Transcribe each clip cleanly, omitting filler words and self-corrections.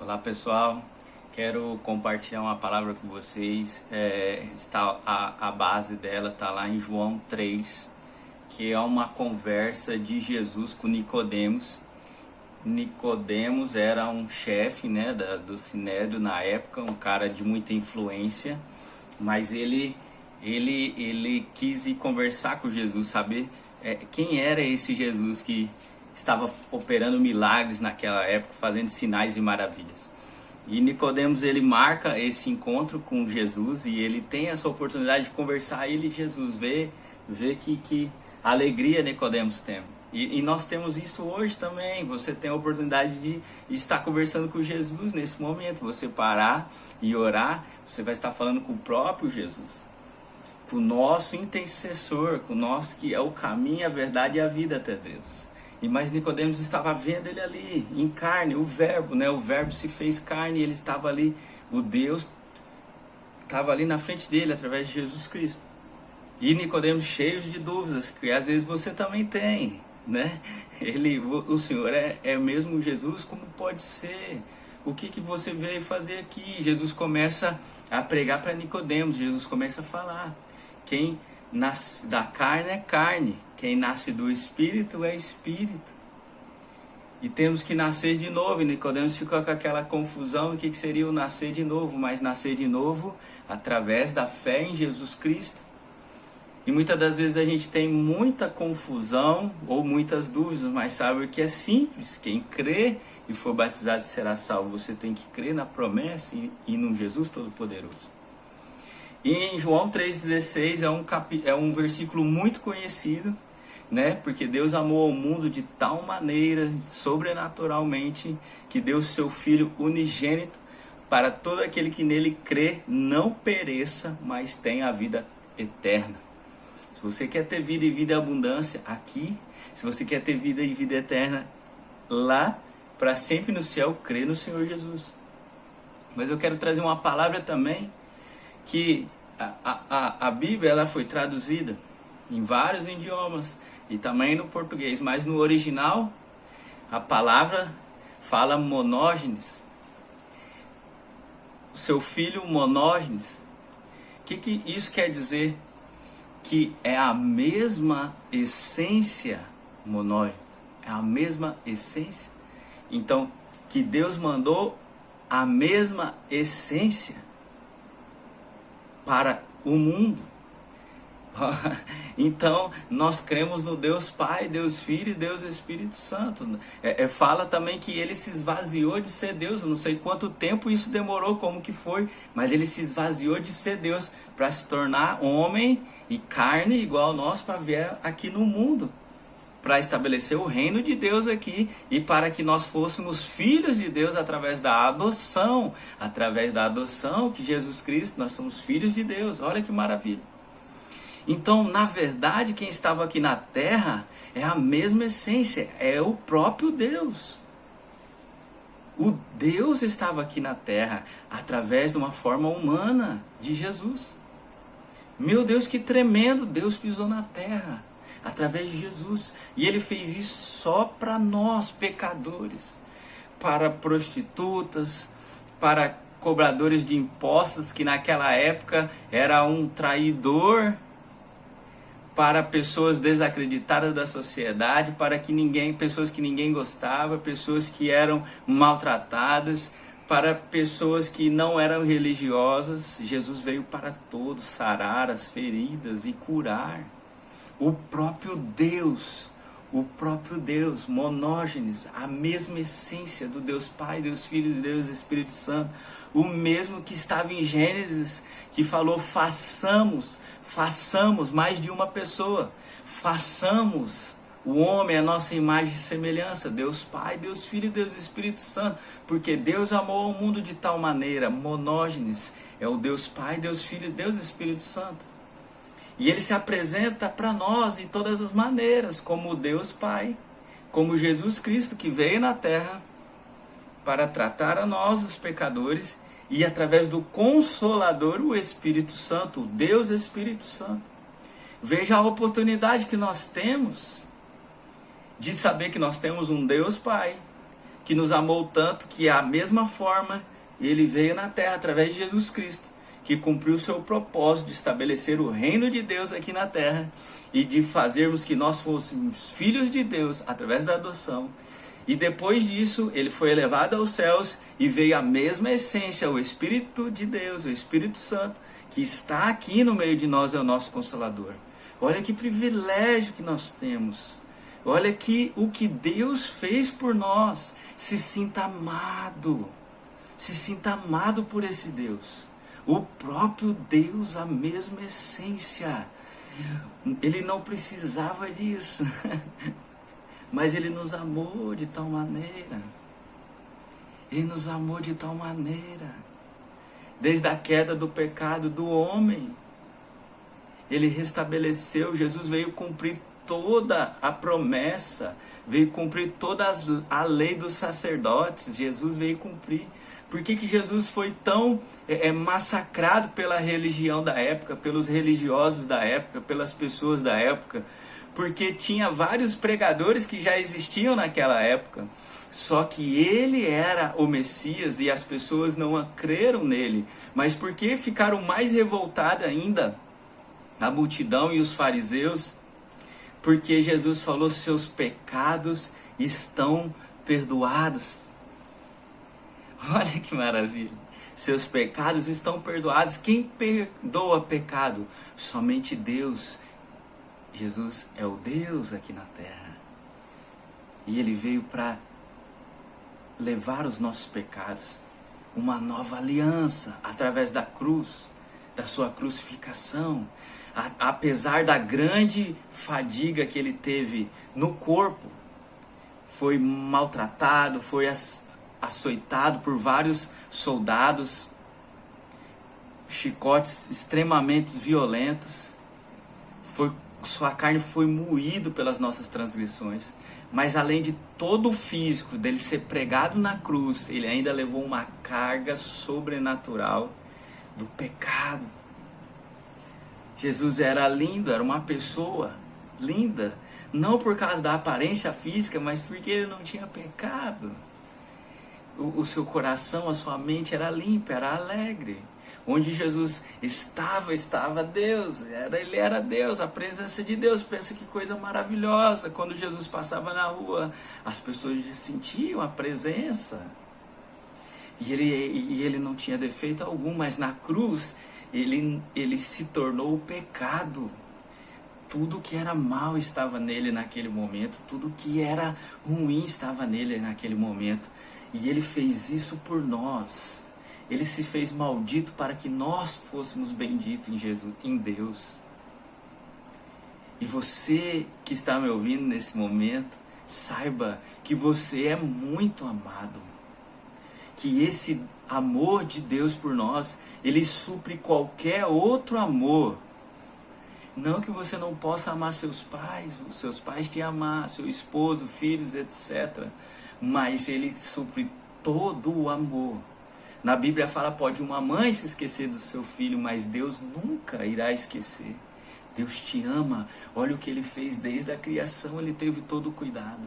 Olá pessoal, quero compartilhar uma palavra com vocês. A base dela está lá em João 3, que é uma conversa de Jesus com Nicodemos. Nicodemos era um chefe, né, do Sinédrio na época, um cara de muita influência, mas ele quis ir conversar com Jesus, saber quem era esse Jesus que estava operando milagres naquela época, fazendo sinais e maravilhas. E Nicodemos, ele marca esse encontro com Jesus e ele tem essa oportunidade de conversar. Ele, Jesus, vê que alegria Nicodemos tem. E nós temos isso hoje também. Você tem a oportunidade de estar conversando com Jesus nesse momento. Você parar e orar, você vai estar falando com o próprio Jesus, com o nosso intercessor, com o nosso que é o caminho, a verdade e a vida até Deus. Mas Nicodemos estava vendo ele ali, em carne, o verbo, né? O verbo se fez carne e ele estava ali, o Deus estava ali na frente dele, através de Jesus Cristo. E Nicodemos cheio de dúvidas, que às vezes você também tem, né? O Senhor é mesmo Jesus? Como pode ser? O que você veio fazer aqui? Jesus começa a pregar para Nicodemos, Jesus começa a falar. Quem nasce da carne é carne, quem nasce do Espírito é Espírito. E temos que nascer de novo. E Nicodemos ficou com aquela confusão do que seria o nascer de novo, mas nascer de novo através da fé em Jesus Cristo. E muitas das vezes a gente tem muita confusão ou muitas dúvidas, mas sabe que é simples. Quem crê e for batizado será salvo. Você tem que crer na promessa e no Jesus Todo-Poderoso. E em João 3,16 é um versículo muito conhecido, né? Porque Deus amou ao mundo de tal maneira, sobrenaturalmente, que deu seu Filho unigênito para todo aquele que nele crê não pereça, mas tenha a vida eterna. Se você quer ter vida e vida em abundância aqui, se você quer ter vida e vida eterna lá, para sempre no céu, crê no Senhor Jesus. Mas eu quero trazer uma palavra também, que a Bíblia ela foi traduzida em vários idiomas e também no português, mas no original a palavra fala monógenes, o seu filho monógenes. O que isso quer dizer? Que é a mesma essência, monógenes, é a mesma essência. Então, que Deus mandou a mesma essência para o mundo. Então, nós cremos no Deus Pai, Deus Filho e Deus Espírito Santo. Fala também que ele se esvaziou de ser Deus. Eu não sei quanto tempo isso demorou, como que foi, mas ele se esvaziou de ser Deus para se tornar homem e carne igual a nós, para vir aqui no mundo, para estabelecer o reino de Deus aqui e para que nós fôssemos filhos de Deus através da adoção. Através da adoção que Jesus Cristo, nós somos filhos de Deus. Olha que maravilha. Então, na verdade, quem estava aqui na terra é a mesma essência, é o próprio Deus. O Deus estava aqui na terra através de uma forma humana de Jesus. Meu Deus, que tremendo! Deus pisou na terra através de Jesus. E ele fez isso só para nós, pecadores, para prostitutas, para cobradores de impostos, que naquela época era um traidor, para pessoas desacreditadas da sociedade, para pessoas que ninguém gostava, pessoas que eram maltratadas, para pessoas que não eram religiosas. Jesus veio para todos, sarar as feridas e curar. O próprio Deus, monógenes, a mesma essência do Deus Pai, Deus Filho e Deus Espírito Santo, o mesmo que estava em Gênesis, que falou façamos mais de uma pessoa, façamos o homem a nossa imagem e semelhança, Deus Pai, Deus Filho e Deus Espírito Santo, porque Deus amou o mundo de tal maneira, monógenes, é o Deus Pai, Deus Filho e Deus Espírito Santo. E ele se apresenta para nós de todas as maneiras, como o Deus Pai, como Jesus Cristo que veio na terra para tratar a nós, os pecadores, e através do Consolador, o Espírito Santo, o Deus Espírito Santo. Veja a oportunidade que nós temos de saber que nós temos um Deus Pai, que nos amou tanto que a mesma forma ele veio na terra através de Jesus Cristo, que cumpriu o seu propósito de estabelecer o reino de Deus aqui na terra e de fazermos que nós fôssemos filhos de Deus através da adoção. E depois disso, ele foi elevado aos céus e veio a mesma essência, o Espírito de Deus, o Espírito Santo, que está aqui no meio de nós, é o nosso Consolador. Olha que privilégio que nós temos. Olha que o que Deus fez por nós. Se sinta amado. Se sinta amado por esse Deus. O próprio Deus, a mesma essência. Ele não precisava disso. Mas Ele nos amou de tal maneira. Ele nos amou de tal maneira. Desde a queda do pecado do homem, Ele restabeleceu. Jesus veio cumprir toda a promessa, veio cumprir toda a lei dos sacerdotes. Jesus veio cumprir. Por que Jesus foi tão massacrado pela religião da época, pelos religiosos da época, pelas pessoas da época? Porque tinha vários pregadores que já existiam naquela época, só que ele era o Messias e as pessoas não creram nele. Mas por que ficaram mais revoltadas ainda a multidão e os fariseus? Porque Jesus falou: seus pecados estão perdoados. Olha que maravilha! Seus pecados estão perdoados. Quem perdoa pecado? Somente Deus. Jesus é o Deus aqui na terra. E Ele veio para levar os nossos pecados. Uma nova aliança através da cruz, da sua crucificação. Apesar da grande fadiga que Ele teve no corpo, foi maltratado, foi açoitado por vários soldados, chicotes extremamente violentos, sua carne foi moída pelas nossas transgressões, mas além de todo o físico dele ser pregado na cruz, ele ainda levou uma carga sobrenatural do pecado. Jesus era lindo, era uma pessoa linda, não por causa da aparência física, mas porque ele não tinha pecado. O seu coração, a sua mente era limpa, era alegre. Onde Jesus estava Deus, ele era Deus, a presença de Deus. Pensa que coisa maravilhosa, quando Jesus passava na rua, as pessoas sentiam a presença. E ele não tinha defeito algum, mas na cruz, ele se tornou o pecado. Tudo que era mal estava nele naquele momento, tudo que era ruim estava nele naquele momento. E ele fez isso por nós. Ele se fez maldito para que nós fôssemos benditos em Jesus, em Deus. E você que está me ouvindo nesse momento, saiba que você é muito amado. Que esse amor de Deus por nós, ele supre qualquer outro amor. Não que você não possa amar seus pais te amar, seu esposo, filhos, etc. Mas ele supre todo o amor. Na Bíblia fala, pode uma mãe se esquecer do seu filho, mas Deus nunca irá esquecer. Deus te ama. Olha o que Ele fez desde a criação, Ele teve todo o cuidado.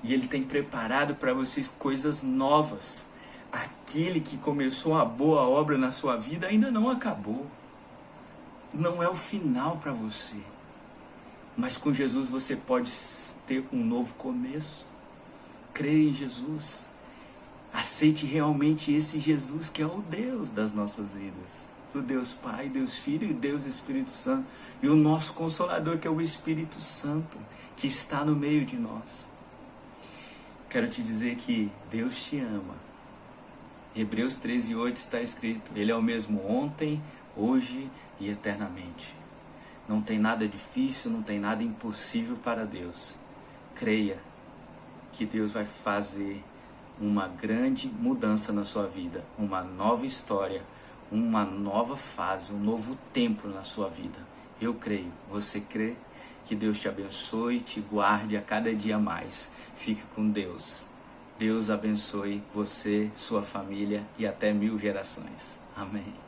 E Ele tem preparado para vocês coisas novas. Aquele que começou a boa obra na sua vida ainda não acabou. Não é o final para você. Mas com Jesus você pode ter um novo começo. Creia em Jesus. Aceite realmente esse Jesus que é o Deus das nossas vidas. O Deus Pai, Deus Filho e Deus Espírito Santo. E o nosso Consolador, que é o Espírito Santo, que está no meio de nós. Quero te dizer que Deus te ama. Hebreus 13:8 está escrito: Ele é o mesmo ontem, hoje e eternamente. Não tem nada difícil, não tem nada impossível para Deus. Creia que Deus vai fazer uma grande mudança na sua vida, uma nova história, uma nova fase, um novo tempo na sua vida. Eu creio, você crê? Que Deus te abençoe, te guarde a cada dia mais. Fique com Deus. Deus abençoe você, sua família e até 1000 gerações. Amém.